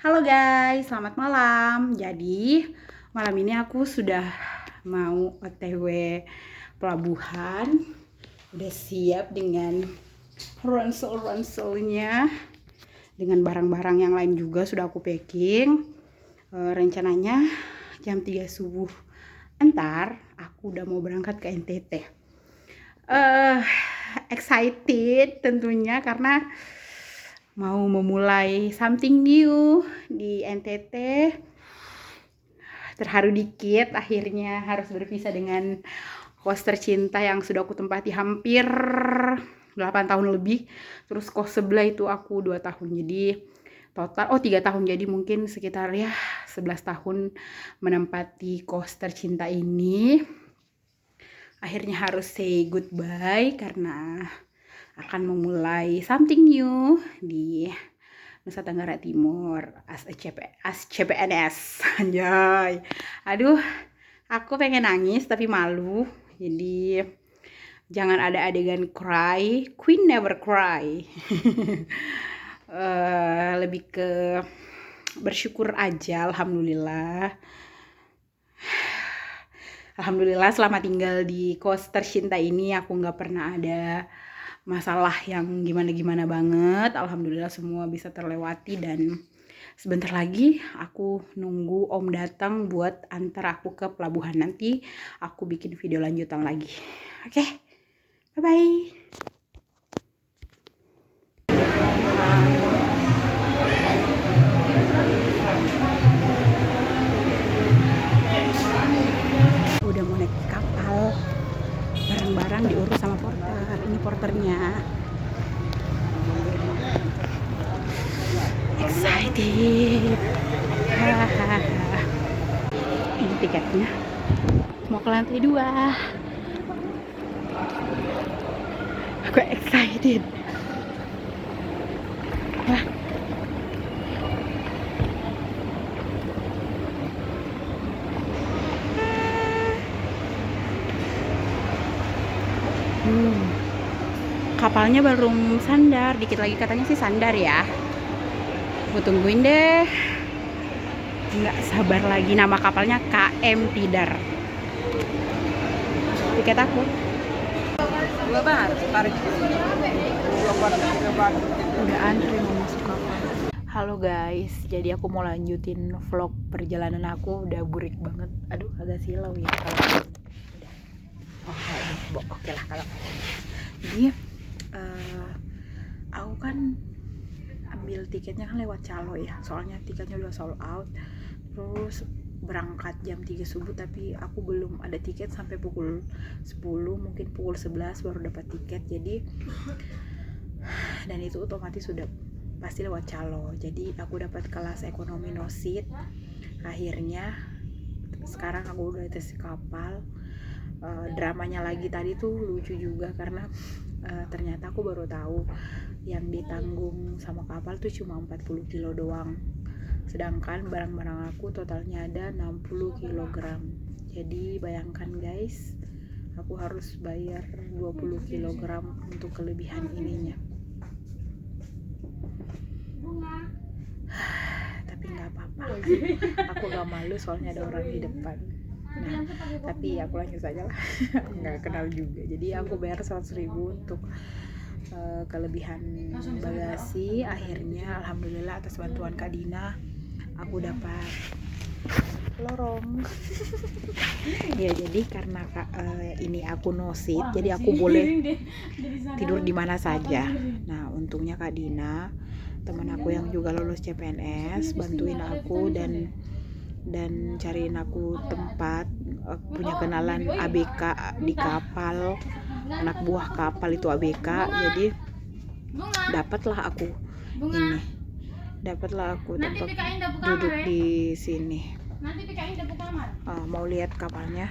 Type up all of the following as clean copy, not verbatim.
Halo guys, selamat malam. Jadi malam ini aku sudah mau OTW pelabuhan. Udah siap dengan ransel-ranselnya, dengan barang-barang yang lain juga sudah aku packing. Rencananya jam 3 subuh entar aku udah mau berangkat ke NTT. Excited tentunya karena mau memulai something new di NTT. Terharu dikit akhirnya harus berpisah dengan kos tercinta yang sudah aku tempati hampir 8 tahun lebih. Terus kos sebelah itu aku 2 tahun. Jadi total 3 tahun, jadi mungkin sekitar ya 11 tahun menempati kos tercinta ini. Akhirnya harus say goodbye karena akan memulai something new di Nusa Tenggara Timur as CPNS. Anjay. Aduh, aku pengen nangis tapi malu. Jadi jangan ada adegan cry. Queen never cry. Lebih ke bersyukur aja. Alhamdulillah selama tinggal di kos tercinta ini aku nggak pernah ada masalah yang gimana-gimana banget. Alhamdulillah semua bisa terlewati dan sebentar lagi aku nunggu Om datang buat antar aku ke pelabuhan. Nanti aku bikin video lanjutan lagi. Oke, bye-bye. Udah mau naik kapal, barang-barang diurus sama porter. Ini porternya. Excited. Ini tiketnya. Mau ke lantai 2. Aku excited. Wah. Kapalnya baru sandar, dikit lagi katanya sih sandar ya. Gue tungguin deh. Nggak sabar lagi, nama kapalnya KM Tidar. Tiket aku. Udah antri mau masuk kapal. Halo guys, jadi aku mau lanjutin vlog perjalanan aku. Udah burik banget. Aduh, agak silau ya kalau. Oke lah kalau. Jadi aku kan ambil tiketnya kan lewat calo ya, soalnya tiketnya udah sold out. Terus berangkat jam 3 subuh tapi aku belum ada tiket sampai pukul 10, mungkin pukul 11 baru dapat tiket. Jadi dan itu otomatis sudah pasti lewat calo. Jadi aku dapat kelas ekonomi no seat. Akhirnya sekarang aku udah tes kapal. Dramanya lagi tadi tuh lucu juga karena ternyata aku baru tahu yang ditanggung sama kapal tuh cuma 40 kilo doang, sedangkan barang-barang aku totalnya ada 60 kg. Jadi bayangkan guys, aku harus bayar 20 kg untuk kelebihan ininya. Tapi nggak apa-apa, aku gak malu soalnya ada orang di depan. Nah, tapi aku lanjut saja lah. Nggak kenal juga. Jadi aku bayar 100.000 untuk kelebihan bagasi. Akhirnya alhamdulillah atas bantuan Kak Dina aku dapat lorong. Ya jadi karena ini aku no seat, jadi aku boleh tidur di mana saja. Nah untungnya Kak Dina, teman aku yang juga lulus CPNS, bantuin aku dan cariin aku tempat. Punya kenalan ABK di kapal, anak buah kapal itu ABK. Jadi dapatlah aku tempat duduk di sini. Mau lihat kapalnya,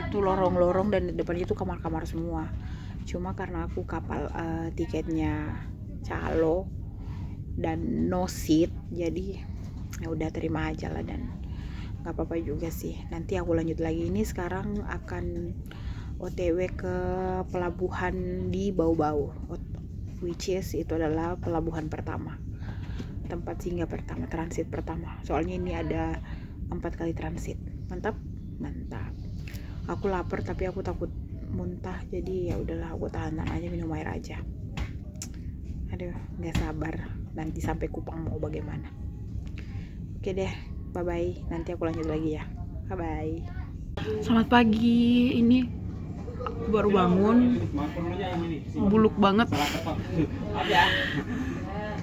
itu lorong-lorong dan di depannya itu kamar-kamar semua. Cuma karena aku kapal tiketnya calo dan no seat, jadi ya udah terima aja lah dan nggak apa-apa juga sih. Nanti aku lanjut lagi. Ini sekarang akan OTW ke pelabuhan di Bau-Bau, which is itu adalah pelabuhan pertama. tempat singgah pertama, transit pertama. Soalnya ini ada 4 kali transit. Mantap. Aku lapar tapi aku takut muntah, jadi ya udahlah, aku tahan aja, minum air aja. Aduh, nggak sabar nanti sampai Kupang mau bagaimana. Oke deh, bye bye. Nanti aku lanjut lagi ya. Bye bye. Selamat pagi. Ini aku baru bangun, buluk banget.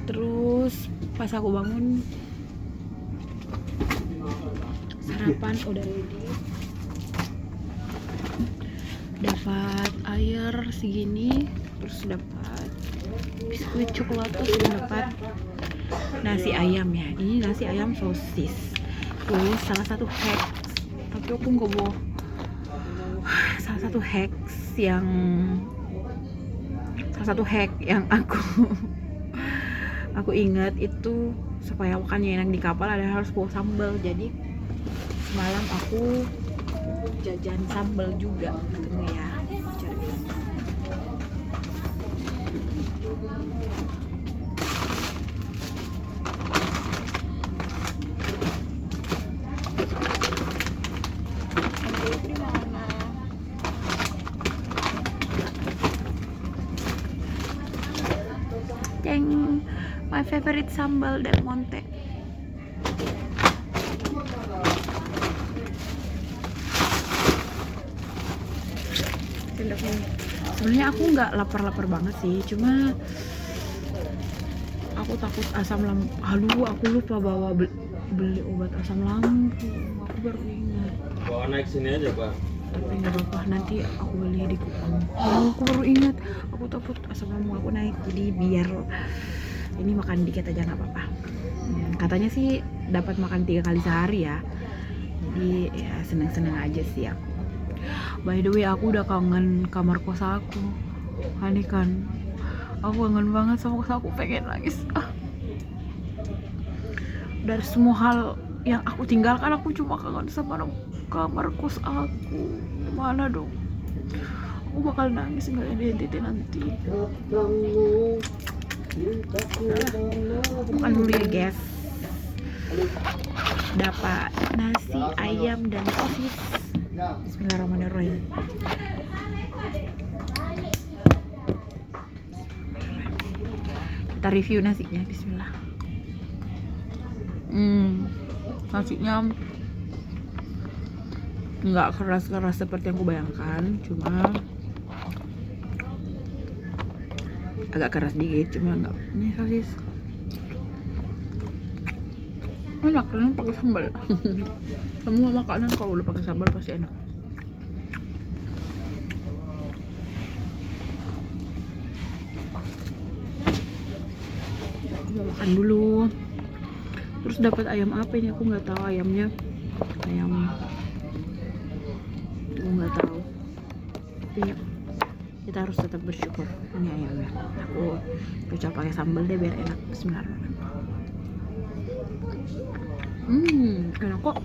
Terus pas aku bangun, sarapan udah ready. Dapat air segini, terus dapat biskuit coklat, terus dapat nasi ayam ya. Ini nasi ayam sosis. Terus salah satu hacks, tapi aku nggak mau. Salah satu hack yang aku ingat itu supaya makannya enak di kapal ada harus bawa sambal. Jadi semalam aku jajan sambal juga gitu ya. My favorite sambal Del Monte. Sebenarnya aku nggak lapar banget sih, cuma aku takut asam lambung. Aduh, aku lupa bawa beli obat asam lambung. Aku baru ingat. Bawa naik sini aja, Pak. Tapi nggak apa-apa, nanti aku beli di Kupang. Aku baru ingat, aku takut asam lambung aku naik, jadi biar ini makan dikit aja nggak apa-apa. Katanya sih dapat makan 3 kali sehari ya, jadi ya seneng-seneng aja sih aku. By the way, aku udah kangen kamar kos aku. Aneh kan, aku kangen banget sama kos aku, pengen nangis. Dari semua hal yang aku tinggalkan, aku cuma kangen sama kamar kos aku. Mana dong? Aku bakal nangis nggak identiti nanti. Bukan dulu ya guys. Dapat nasi ayam dan sosis. Bismillahirrahmanirrahim. Kita review nasinya. Bismillah. Nasinya nggak keras-keras seperti yang aku bayangkan, cuma agak keras dikit, cuma nggak. Ini sosis enak, karena pakai sambal. Semua makanan kalau udah pakai sambal pasti enak. Makan dulu. Terus dapat ayam apa ini? Aku nggak tahu ayamnya. Aku nggak tahu. Tapi kita harus tetap bersyukur. Ini ayamnya. Aku coba pakai sambal deh biar enak. Bismillahirrahmanirrahim. Enak kok.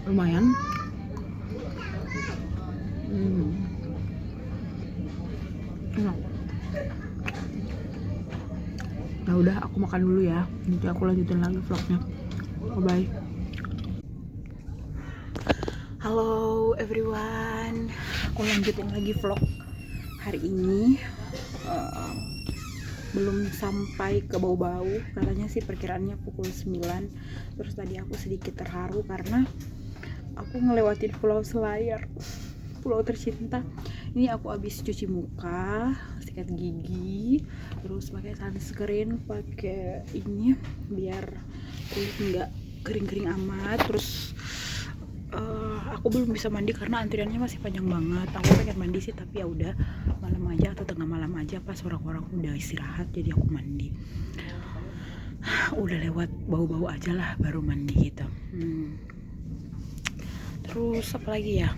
Lumayan. Enak. Nah udah, aku makan dulu ya. Nanti aku lanjutin lagi vlognya. Bye bye. Halo everyone, aku lanjutin lagi vlog hari ini. Belum sampai ke Bau-Bau, katanya sih perkiraannya pukul 9. Terus tadi aku sedikit terharu karena aku ngelewatin Pulau Selayar, pulau tercinta. Ini aku habis cuci muka, sikat gigi, terus pakai sunscreen, pakai ini biar kulit nggak kering-kering amat. Terus aku belum bisa mandi karena antriannya masih panjang banget. Aku pengen mandi sih, tapi ya udah malam aja atau tengah malam aja pas orang-orang udah istirahat, jadi aku mandi. Udah lewat Bau-Bau aja lah baru mandi gitu. Terus apa lagi ya?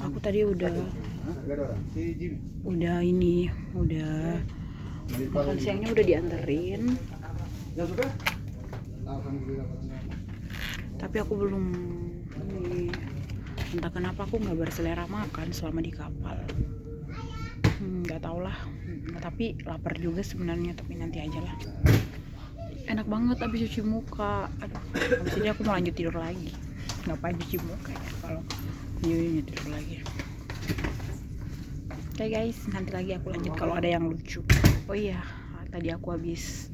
Aku tadi udah makan siangnya udah dianterin. Tapi aku belum entah kenapa aku nggak berselera makan selama di kapal. Nggak tau lah. Tapi lapar juga sebenarnya, tapi nanti aja lah. enak banget abis cuci muka. Aduh, abis ini aku mau lanjut tidur lagi. Ngapain cuci muka ya kalau videonya tidur lagi. Oke guys, nanti lagi aku lanjut kalau ada yang lucu. Oh iya, tadi aku habis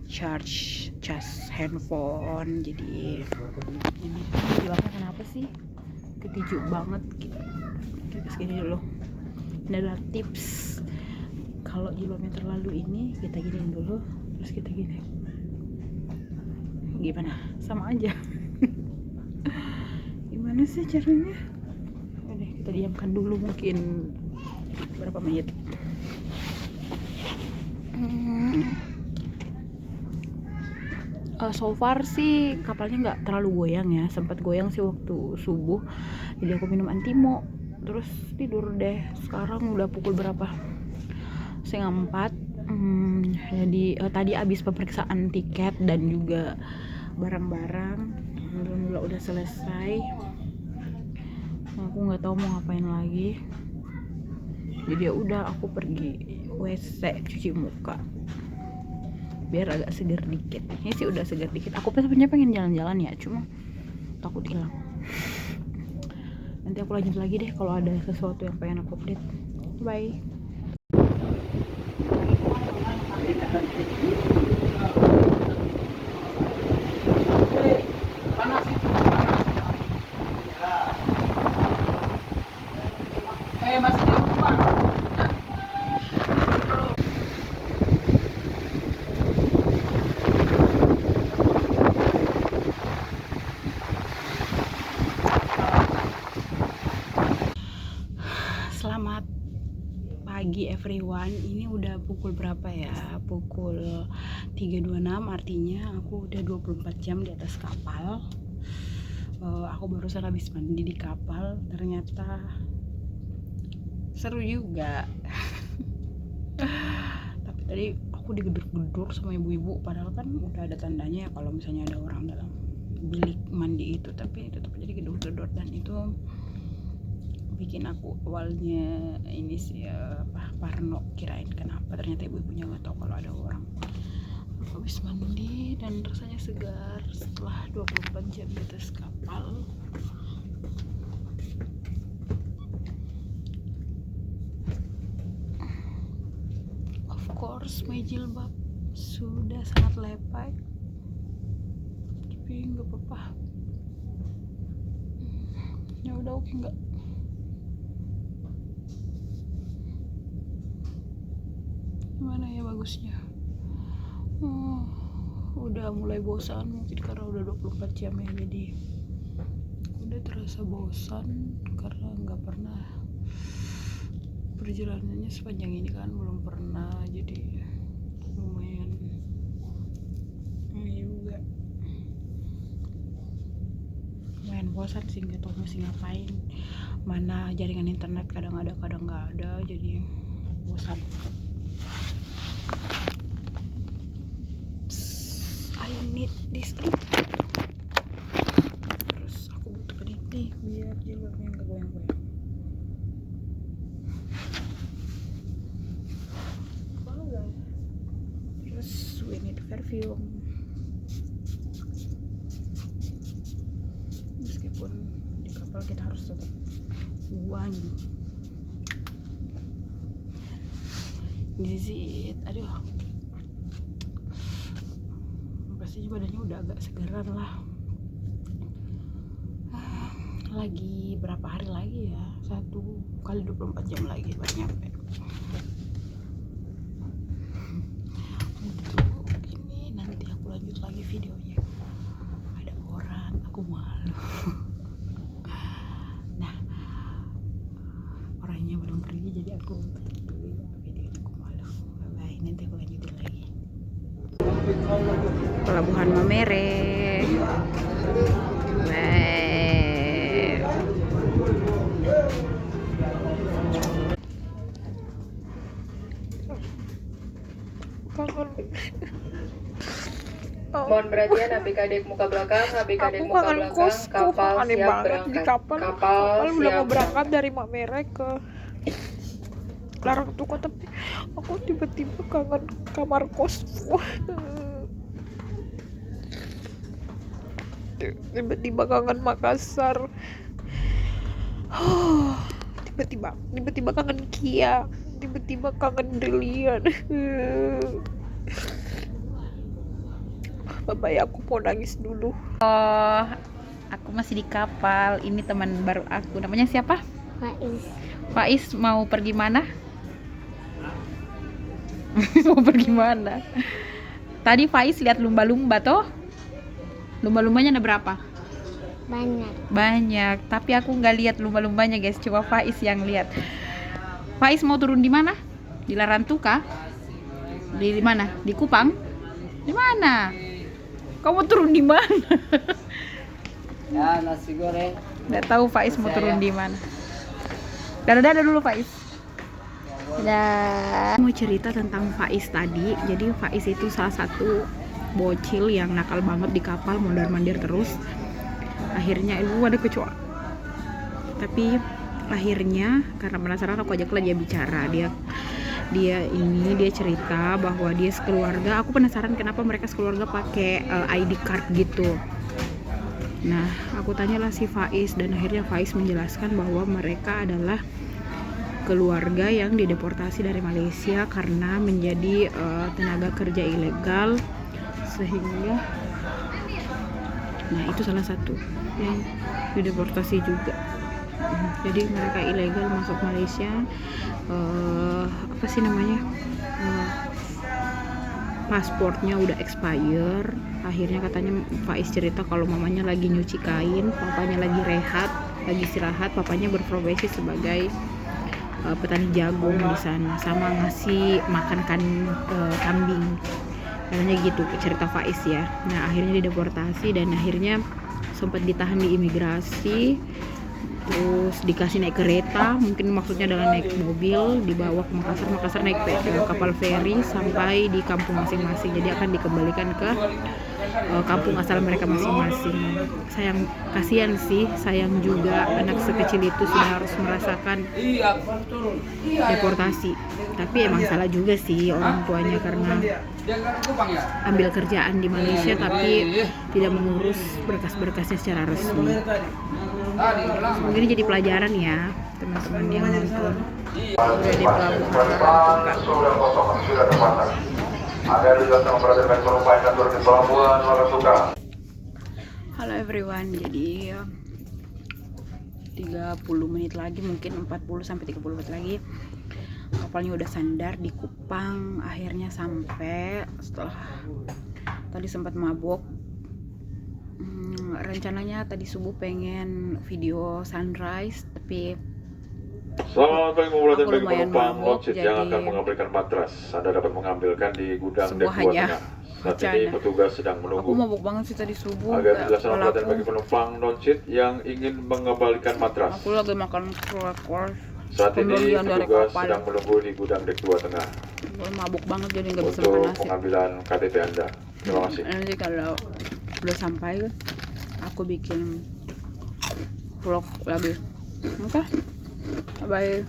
charge cas handphone, jadi ini bilangnya kenapa sih ketujuh banget gitu. Kita segini dulu. Ini adalah tips kalau jilbabnya terlalu ini, kita giniin dulu, terus kita gini. Gimana? Sama aja. Gimana sih caranya? Oke, kita diamkan dulu mungkin berapa menit. So far sih kapalnya nggak terlalu goyang ya, sempat goyang sih waktu subuh, jadi aku minum antimo terus tidur deh. Sekarang udah pukul berapa? 3:30. Jadi tadi abis pemeriksaan tiket dan juga barang-barang, alhamdulillah udah selesai. Aku nggak tahu mau ngapain lagi, jadi ya udah aku pergi WC cuci muka biar agak segar dikit. Ini sih udah segar dikit. Aku sebenarnya pengen jalan-jalan ya, cuma takut hilang. Nanti aku lanjut lagi deh kalau ada sesuatu yang pengen aku update. Bye. Selamat pagi everyone. Ini udah pukul berapa ya? Pukul 3.26, artinya aku udah 24 jam di atas kapal. Aku barusan habis mandi di kapal, ternyata seru juga. Tapi tadi aku digedor-gedor sama ibu-ibu, padahal kan udah ada tandanya ya kalau misalnya ada orang dalam bilik mandi itu, tapi tetap aja digedor-gedor, dan itu bikin aku awalnya ini sih parno, kirain kenapa, ternyata ibu-ibunya nggak tahu kalau ada orang. Aku habis mandi dan rasanya segar setelah 24 jam di atas kapal. Of course my jilbab sudah sangat lepek, tapi nggak apa-apa. Ya udah, oke, nggak. Gimana ya bagusnya? Udah mulai bosan, mungkin karena udah 24 jam ya, jadi udah terasa bosan karena nggak pernah, perjalanannya sepanjang ini kan belum pernah, jadi lumayan ini juga lumayan bosan sih, nggak tahu mesti ngapain, mana jaringan internet kadang ada kadang nggak ada, jadi bosan. I need this. Terus aku butuh ini biar jilbabnya nggak goyang-goyang. Terus we need perfume, meskipun di kapal kita harus tetap wangi. Visit, aduh, pastinya badannya udah agak segeran lah. Lagi berapa hari lagi ya? 1 kali 24 jam lagi baru nyampe. Ini nanti aku lanjut lagi videonya. Ada orang, aku malu. Nah, orangnya belum pergi, jadi aku tutup dulu ya videonya, aku malu. Bye, nanti aku lanjutin lagi. Pelabuhan Mamere. Mohon perhatian adik-adik muka belakang, adik-adik muka belakang, kapal siap berangkat. Kapal udah mau berangkat dari Mamere ke Larang Tuka, tapi aku tiba-tiba kangen kamar kosku. Tiba-tiba kangen Makassar. Tiba-tiba kangen Kia. Tiba-tiba kangen Brilian. Bye, aku mau nangis dulu. Oh, aku masih di kapal. Ini teman baru aku. Namanya siapa? Faiz. Faiz mau pergi mana? Mau pergi mana? Tadi Faiz lihat lumba-lumba toh? Lumba-lumbanya ada berapa? Banyak. Tapi aku nggak lihat lumba-lumbanya guys. Coba Faiz yang lihat. Faiz mau turun di mana? Di Larantuka? Di mana? Di Kupang? Di mana? Kamu turun di mana? Ya, nasi goreng. Nggak tahu Faiz mau turun di mana. Dadah dulu Faiz. Dadah. Mau cerita tentang Faiz tadi. Jadi Faiz itu salah satu bocil yang nakal banget di kapal, mondar-mandir terus. Akhirnya ada kecoa. Tapi akhirnya karena penasaran aku ajaklah dia bicara. Dia cerita bahwa dia sekeluarga. Aku penasaran kenapa mereka sekeluarga pakai ID card gitu. Nah, aku tanyalah si Faiz dan akhirnya Faiz menjelaskan bahwa mereka adalah keluarga yang dideportasi dari Malaysia karena menjadi tenaga kerja ilegal, sehingga nah itu salah satu yang dideportasi juga. Jadi mereka ilegal masuk Malaysia, apa sih namanya, pasportnya udah expire. Akhirnya katanya Faiz cerita kalau mamanya lagi nyuci kain, papanya lagi rehat, lagi istirahat, papanya berprofesi sebagai petani jagung di sana, sama ngasih makan kambing. Katanya gitu cerita Faiz ya. Nah akhirnya dideportasi dan akhirnya sempat ditahan di imigrasi, terus dikasih naik kereta, mungkin maksudnya adalah naik mobil, dibawa ke Makassar naik kapal feri sampai di kampung masing-masing. Jadi akan dikembalikan ke kampung asal mereka masing-masing. Kasihan sih, sayang juga anak sekecil itu sudah harus merasakan deportasi. Tapi emang salah juga sih orang tuanya karena ambil kerjaan di Malaysia tapi tidak mengurus berkas-berkasnya secara resmi. Semoga ini jadi pelajaran ya teman-teman yang nonton. Udah di pelabuhan Larantuka. Ada dijelaskan memperhatikan penumpang yang turun di pelabuhan Larantuka. Halo everyone, jadi 30 menit lagi, mungkin 40 sampai 30 menit lagi kapalnya udah sandar di Kupang. Akhirnya sampai setelah tadi sempat mabok. Rencananya tadi subuh pengen video sunrise, tapi Selamat pagi memperhatikan aku bagi lumayan penumpang mabok, lodgit jadi yang akan mengambilkan matras. Anda dapat mengambilkan di gudang dek semua 2 hanya tengah. Saat ini wacana. petugas sedang Aku menunggu mabok banget sih tadi subuh. agar dijelaskan Kepala perhatian bagi penumpang lodgit yang ingin mengembalikan matras. aku lagi makan kroek Saat ini pembelian dari petugas kapal. sedang menunggu di gudang dek 2 tengah Gue mabuk banget jadi nggak bisa makan untuk nasi. pengambilan KTP Anda. Terima kasih. Nanti kalau udah sampai aku bikin vlog lagi. Oke, bye.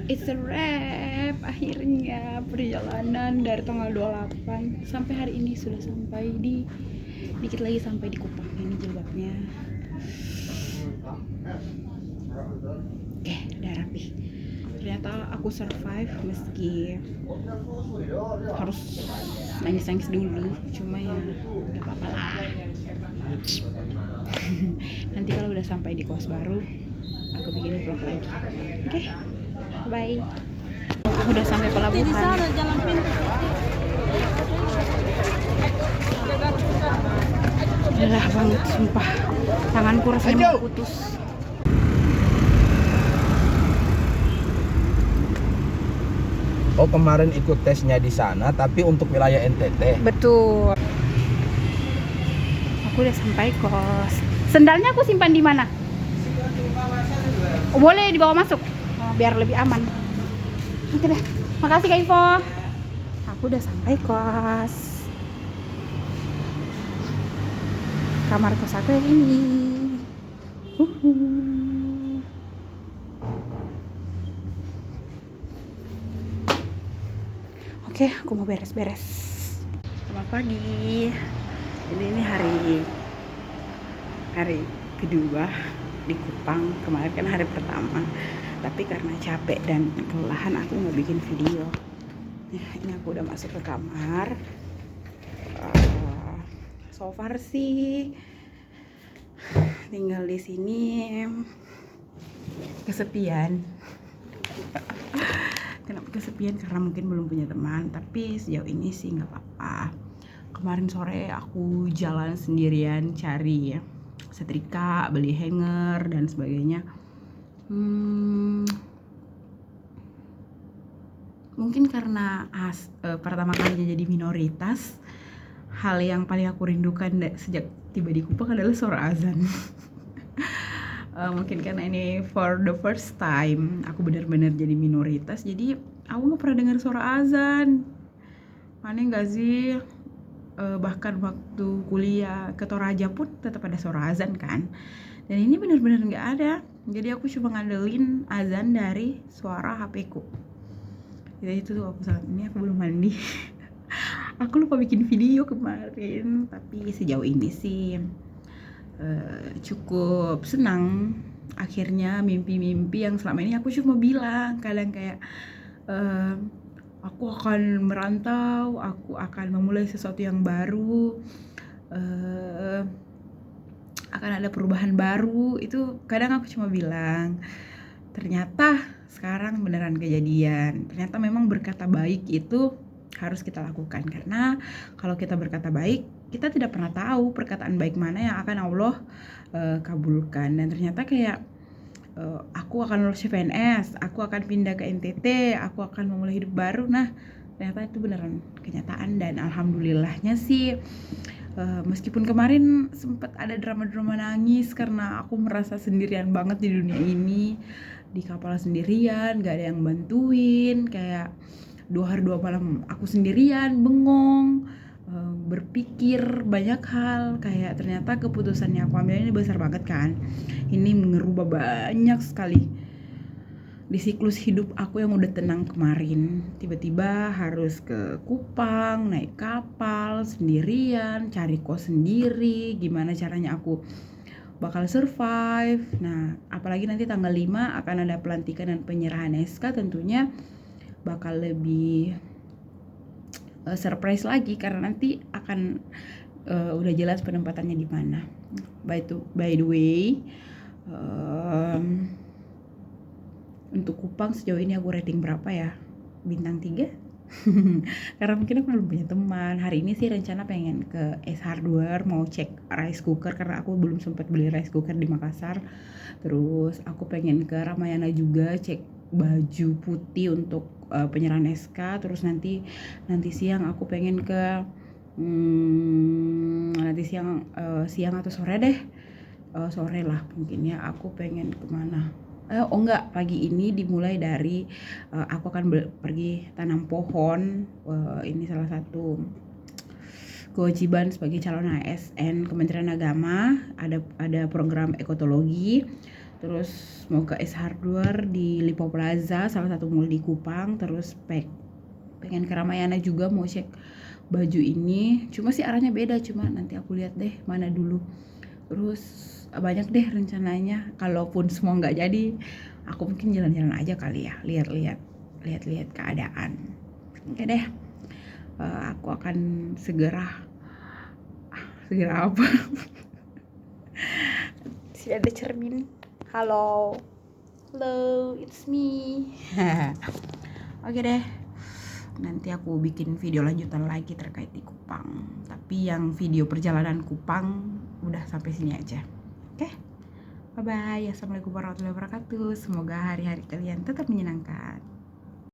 It's a wrap. Akhirnya perjalanan dari tanggal 28 sampai hari ini sudah sampai dikit lagi sampai di Kupang. Ini jilbabnya. Oke, udah rapi. Ternyata aku survive meski harus nangis dulu. Cuma ya gak apa-apa lah. Nanti kalau udah sampai di kos baru aku bikin vlog lagi. Oke, bye. Udah sampai pelabuhan. Lelah banget sumpah, tanganku rasanya mau putus. Oh, kemarin ikut tesnya di sana, tapi untuk wilayah NTT. Betul. Aku udah sampai kos. Sendalnya aku simpan di mana? Oh, boleh dibawa masuk. Oh, biar lebih aman. Oke deh. Makasih Kak Ivo. Aku udah sampai kos. Kamar kos aku yang ini. Oke, aku mau beres-beres. Selamat pagi. Ini hari kedua di Kupang. Kemarin kan hari pertama, tapi karena capek dan kelelahan aku nggak bikin video. Ini aku udah masuk ke kamar. So far sih tinggal di sini kesepian. Kenapa kesepian? Karena mungkin belum punya teman, tapi sejauh ini sih nggak apa-apa. Kemarin sore aku jalan sendirian cari setrika, beli hanger dan sebagainya. Mungkin karena pertama kalinya jadi minoritas, hal yang paling aku rindukan sejak tiba di Kupang adalah suara azan. Mungkin karena ini for the first time aku benar-benar jadi minoritas, jadi aku nggak pernah dengar suara azan. Aneh nggak sih? Bahkan waktu kuliah ke Toraja pun tetap ada suara azan kan, dan ini benar-benar nggak ada. Jadi aku cuma ngandelin azan dari suara HP ku. Jadi itu tuh aku saat ini aku belum mandi. Aku lupa bikin video kemarin, tapi sejauh ini sih cukup senang. Akhirnya mimpi-mimpi yang selama ini aku cuma bilang kadang kayak aku akan merantau, aku akan memulai sesuatu yang baru, akan ada perubahan baru. Itu kadang aku cuma bilang. Ternyata sekarang beneran kejadian. Ternyata memang berkata baik itu harus kita lakukan, karena kalau kita berkata baik, kita tidak pernah tahu perkataan baik mana yang akan Allah kabulkan. Dan ternyata kayak aku akan lulus CPNS, aku akan pindah ke NTT, aku akan memulai hidup baru. Nah, ternyata itu beneran kenyataan, dan alhamdulillahnya sih meskipun kemarin sempat ada drama-drama nangis karena aku merasa sendirian banget di dunia ini, di kapal sendirian, gak ada yang bantuin, kayak 2 hari 2 malam aku sendirian, bengong, berpikir banyak hal. Kayak ternyata keputusan yang aku ambil ini besar banget kan. Ini ngerubah banyak sekali di siklus hidup aku yang udah tenang kemarin. Tiba-tiba harus ke Kupang, naik kapal sendirian, cari kos sendiri, gimana caranya aku bakal survive. Nah, apalagi nanti tanggal 5 akan ada pelantikan dan penyerahan SK, tentunya bakal lebih surprise lagi karena nanti akan udah jelas penempatannya di mana. By the way, untuk Kupang sejauh ini aku rating berapa ya? Bintang 3. Karena mungkin aku belum punya teman. Hari ini sih rencana pengen ke S Hardware mau cek rice cooker karena aku belum sempat beli rice cooker di Makassar. Terus aku pengen ke Ramayana juga cek baju putih untuk penyerahan SK. Terus nanti siang aku pengen ke nanti siang atau sore deh, sore lah mungkin ya, aku pengen kemana. Enggak, pagi ini dimulai dari aku akan pergi tanam pohon. Ini salah satu kewajiban sebagai calon ASN Kementerian Agama. Ada program ekotologi. Terus mau ke S Hardware di Lipo Plaza, salah satu mall di Kupang. Terus pengen ke Ramayana juga mau cek baju ini. Cuma sih arahnya beda, cuma nanti aku lihat deh mana dulu. Terus banyak deh rencananya. Kalaupun semua nggak jadi, aku mungkin jalan-jalan aja kali ya, lihat keadaan. Oke deh, aku akan segera apa? Sih ada cermin. Halo, it's me. Oke deh, nanti aku bikin video lanjutan lagi terkait di Kupang. Tapi yang video perjalanan Kupang udah sampai sini aja. Oke, bye bye. Assalamualaikum warahmatullahi wabarakatuh. Semoga hari-hari kalian tetap menyenangkan.